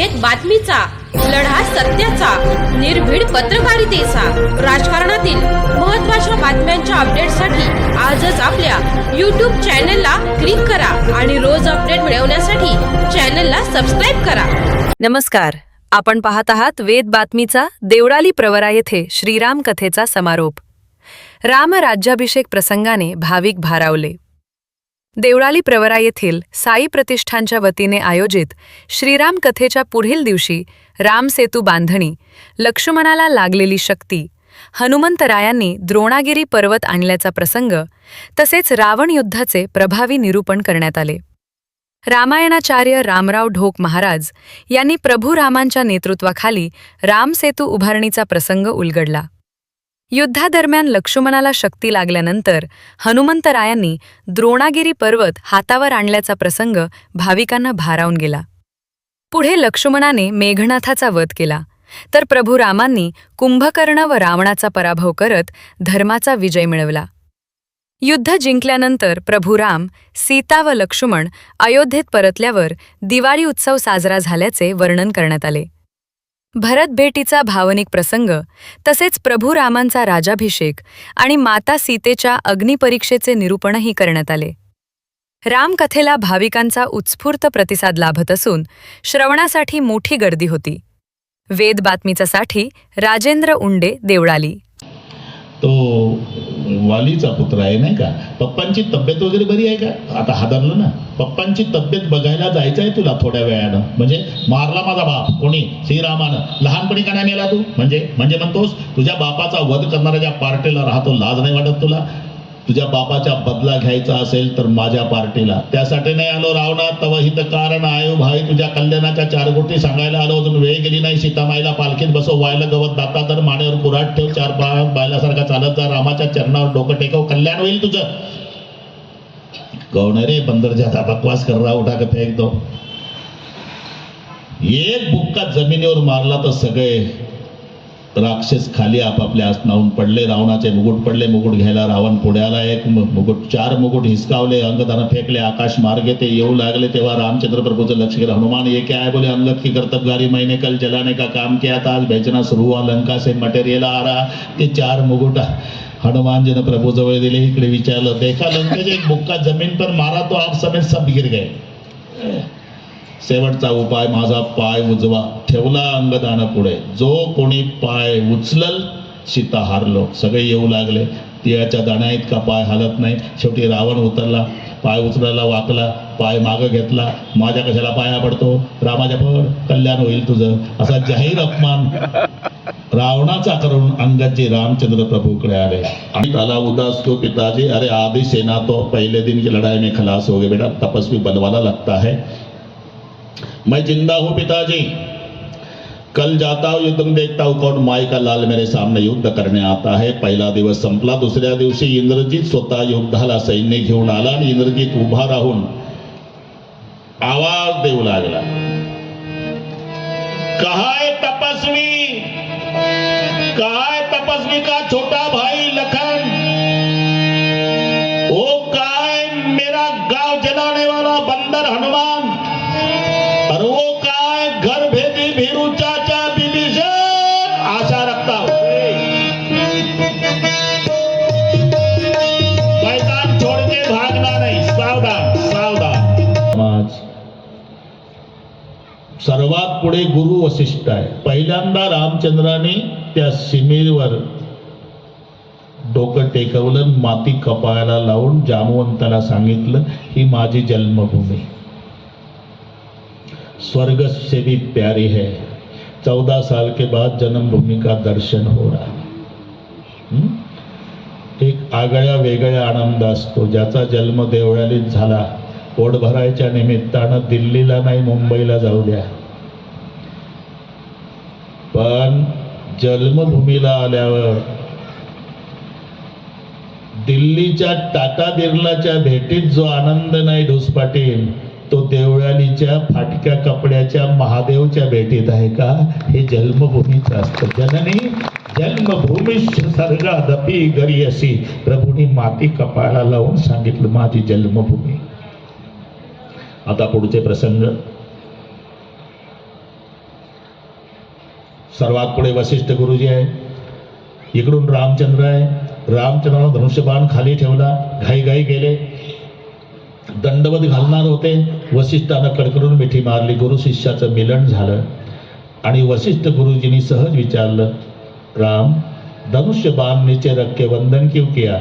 वेद बातमीचा, लढा सत्याचा, निर्भीड पत्रकारितेचा, राजकारणातील महत्त्वाच्या बातम्यांच्या अपडेटसाठी आजच आपल्या YouTube चॅनलला क्लिक करा आणि रोज अपडेट मिळवण्यासाठी चॅनलला सबस्क्राइब करा. नमस्कार, आपण पाहत आहात वेद बातमीचा देवळाली प्रवरा येथे श्रीराम कथेचा समारोप. राम राज्याभिषेक प्रसंगाने भाविक भारावले. देवळाली प्रवरा येथील साई प्रतिष्ठानच्या वतीने आयोजित श्रीराम कथेच्या पुढील दिवशी रामसेतू बांधणी, लक्ष्मणाला लागलेली शक्ती, हनुमंतरायांनी द्रोणागिरी पर्वत आणल्याचा प्रसंग तसेच रावण युद्धाचे प्रभावी निरूपण करण्यात आले. रामायणाचार्य रामराव ढोक महाराज यांनी प्रभू रामांच्या नेतृत्वाखाली रामसेतू उभारणीचा प्रसंग उलगडला. युद्धादरम्यान लक्ष्मणाला शक्ती लागल्यानंतर हनुमंतरायांनी द्रोणागिरी पर्वत हातावर आणल्याचा प्रसंग भाविकांना भारावून गेला. पुढे लक्ष्मणाने मेघनाथाचा वध केला, तर प्रभू रामांनी कुंभकर्ण व रावणाचा पराभव करत धर्माचा विजय मिळवला. युद्ध जिंकल्यानंतर प्रभू राम, सीता व लक्ष्मण अयोध्येत परतल्यावर दिवाळी उत्सव साजरा झाल्याचे वर्णन करण्यात आले. भरत भेटीचा भावनिक प्रसंग तसेच प्रभू रामांचा राजाभिषेक आणि माता सीतेच्या अग्निपरीक्षेचे निरूपणही करण्यात आले. रामकथेला भाविकांचा उत्स्फूर्त प्रतिसाद लाभत असून श्रवणासाठी मोठी गर्दी होती. वेद बातमीसाठी राजेंद्र उंडे, देवळाली. तो वालीचा पुत्र आहे नाही का, पप्पांची तब्येत वगैरे बरी आहे का? आता हादरलं ना, पप्पांची तब्येत बघायला जायचं आहे तुला थोड्या वेळानं. म्हणजे मारला माझा बाप कोणी? श्रीरामानं. लहानपणी का नाही मेला तू? म्हणजे म्हणतोस तुझ्या बापाचा वध करणाऱ्या ज्या पार्टीला राहतो, लाज नाही वाटत तुला? तुझ्या बापाचा बदला घ्यायचा असेल तर माझ्या पार्टीला. त्यासाठी नाही आलो रावणा, तव हित कारण आयो भाई, तुझ्या कल्याणाच्या चार गोष्टी सांगायला आलो. अजून वेळ गेली नाही. सीतामाईला पालखीत बसव, व्हायला गवत दाता तर मानेवर कुऱ्हाड ठेव, चार बायलासारखा चालत जा, रामाच्या चरणावर डोकं टेकव, कल्याण होईल तुझं. कौन रे बंदर ज्यादा बकवास कर रहा, उठा के फेक दो. एक बुक्का जमिनीवर मारला तर सगळे राक्षस खाली आपापल्या आसनावून पडले. रावणाचे मुकुट पडले, मुकुट घ्यायला रावण पुढे आला. एक मुकुट, चार मुकुट हिसकावले, अंगदानं फेकले, आकाश मार्गे ते येऊ लागले. तेव्हा रामचंद्र प्रभूचं लक्ष गेलं. हनुमान ये क्या है? बोले अंगद की कर्तव्यगारी, मैंने कल जलाने का काम किया था, आज बेचना शुरू हुआ, लंका से मटेरियल आ रहा. ते चार मुकुट हनुमानजीने प्रभू जवळ दिले. इकडे विचारलं, देखा लंकेचे एक बुक्का जमीन पर मारा तो आप समेत सब गिर गए. शेवटचा उपाय, माझा पाय उजवा ठेवला अंगदानं पुढे. जो कोणी पाय उचलल सीता हारलो. सगळे येऊ लागले. तिळाच्या दाण्या इतका पाय हालत नाही. शेवटी रावण उतरला, पाय उचलायला वाकला, पाय मागं घेतला. माझ्या कशाला पाया पडतो? रामाच्या पड, कल्याण होईल तुझं. असा जाहीर अपमान रावणाचा करून अंगदजी रामचंद्र प्रभूकडे आले. आणि त्याला उदास तो पिताजी, अरे आधी सेना तो पहले दिन की लड़ाई में खलास हो गए बेटा, तपस्वी बनवाना लगता है. मैं जिंदा हूं पिताजी, कल जाता हूं युद्ध में, देखता हूं कौन माई का लाल मेरे सामने युद्ध करने आता है. पहिला दिवस संपला. दुसऱ्या दिवशी इंद्रजीत स्वतः युद्धाला सैन्य घेऊन आला आणि इंद्रजीत उभा राहून आवाज देऊ लागला, कहा है तपस्वी, कहा है तपस्वी का छोटा भाई लखन? वो कहा है मेरा गांव जलाने वाला बंदर हनुमान? और वो कहा है घर भेदी भीरू चाचा विभीषण? आशा रखता हूं मैदान छोड़ के भागना नहीं. सावधान सावधान. सर्वात पुढे गुरु वसिष्ठ आहे. पहिल्यांदा रामचंद्राने त्या सीमेवर डोकं टेकवलं, माती कपाळाला लावून जामवंताला सांगितलं, ही माझी जन्मभूमी, स्वर्ग से भी प्यारी है. 14 साल के बाद जन्मभूमि का दर्शन हो रहा. एक आगळ्या वेगळ्या आनंद असतो. ज्याचा जन्म देवळालीत झाला, पोट भरायच्या निमित्तानं दिल्लीला नाही मुंबईला जाऊ द्या, पण जन्मभूमीला आल्यावर दिल्लीच्या टाटा बिर्लाच्या भेटीत जो आनंद नाही ढोसपाटील, तो देवळालीच्या फाटक्या कपड्याच्या महादेवच्या भेटीत आहे का? हे जन्मभूमीचं असतं. जननी जन्मभूमी सर्गादपी गरियसी. प्रभूंनी माती कपाळाला लावून सांगितलं, माझी जन्मभूमी. आता पुढचे प्रसंग. सर्वात पुढे वशिष्ठ गुरुजी आहे, इकडून रामचंद्र आहे. रामचंद्रानं धनुष्यबाण खाली ठेवला, घाईघाई गेले, दंडवत घालणार होते. वशिष्ठानं कडकडून मिठी मारली. गुरु शिष्याचं मिलन झालं आणि वशिष्ठ गुरुजींनी सहज विचारलं, राम, धनुष्य बाण नीचे रख के वंदन क्यों किया?